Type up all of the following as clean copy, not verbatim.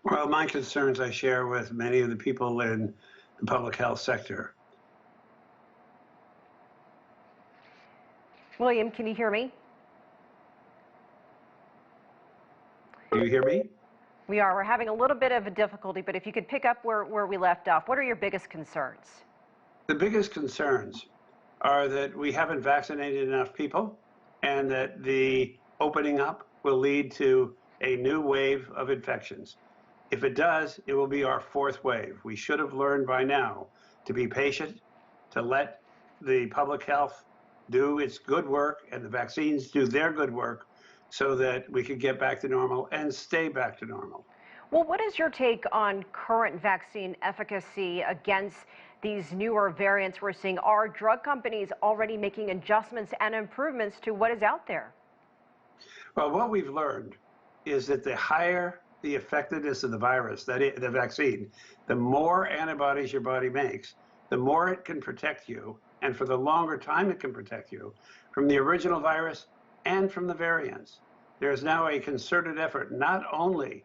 Well, my concerns I share with many of the people in the public health sector. William, can you hear me? Do you hear me? We're having a little bit of a difficulty, but if you could pick up where we left off, what are your biggest concerns? The biggest concerns are that we haven't vaccinated enough people and that the opening up will lead to a new wave of infections. If it does, it will be our fourth wave. We should have learned by now to be patient, to let the public health do its good work and the vaccines do their good work so that we could get back to normal and stay back to normal. Well, what is your take on current vaccine efficacy against these newer variants we're seeing? Are drug companies already making adjustments and improvements to what is out there? Well, what we've learned is that the higher the effectiveness of the virus, the vaccine, the more antibodies your body makes, the more it can protect you, and for the longer time it can protect you from the original virus and from the variants. There is now a concerted effort not only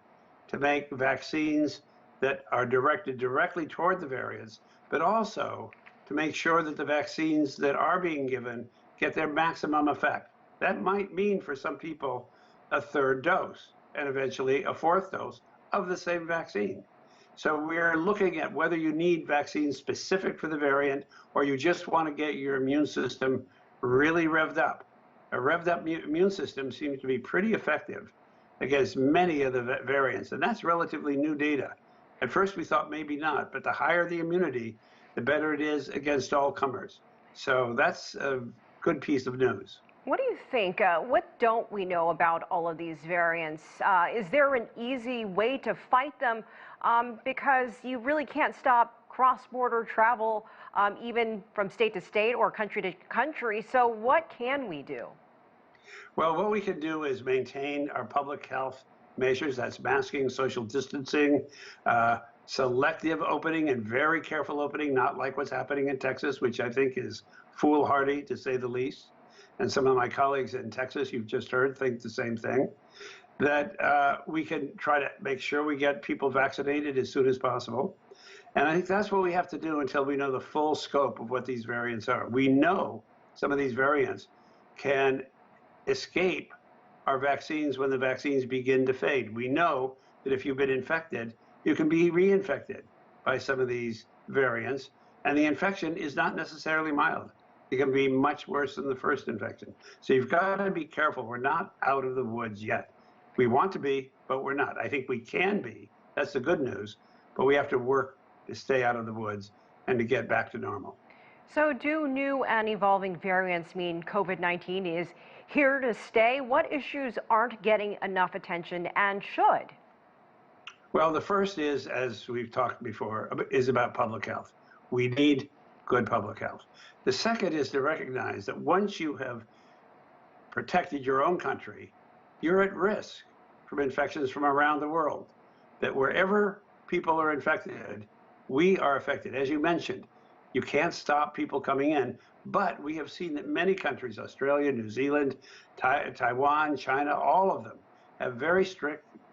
to make vaccines that are directed directly toward the variants, but also to make sure that the vaccines that are being given get their maximum effect. That might mean for some people a third dose and eventually a fourth dose of the same vaccine. So we're looking at whether you need vaccines specific for the variant or you just want to get your immune system really revved up. A revved up immune system seems to be pretty effective against many of the variants, and that's relatively new data. At first we thought maybe not, but the higher the immunity, the better it is against all comers. So that's a good piece of news. What do you think? What don't we know about all of these variants? Is there an easy way to fight them? Because you really can't stop cross-border travel, even from state to state or country to country. So what can we do? Well, what we can do is maintain our public health measures. That's masking, social distancing, selective opening and very careful opening, not like what's happening in Texas, which I think is foolhardy to say the least. And some of my colleagues in Texas, you've just heard, think the same thing, that we can try to make sure we get people vaccinated as soon as possible. And I think that's what we have to do until we know the full scope of what these variants are. We know some of these variants can escape our vaccines when the vaccines begin to fade. We know that if you've been infected, you can be reinfected by some of these variants, and the infection is not necessarily mild. It can be much worse than the first infection. So you've got to be careful. We're not out of the woods yet. We want to be, but we're not. I think we can be. That's the good news. But we have to work to stay out of the woods and to get back to normal. So do new and evolving variants mean COVID-19 is here to stay? What issues aren't getting enough attention and should? Well, the first is, as we've talked before, is about public health. We need good public health. The second is to recognize that once you have protected your own country, you're at risk from infections from around the world. That wherever people are infected, we are affected. As you mentioned, you can't stop people coming in, but we have seen that many countries, Australia, New Zealand, Taiwan, China, all of them have very strict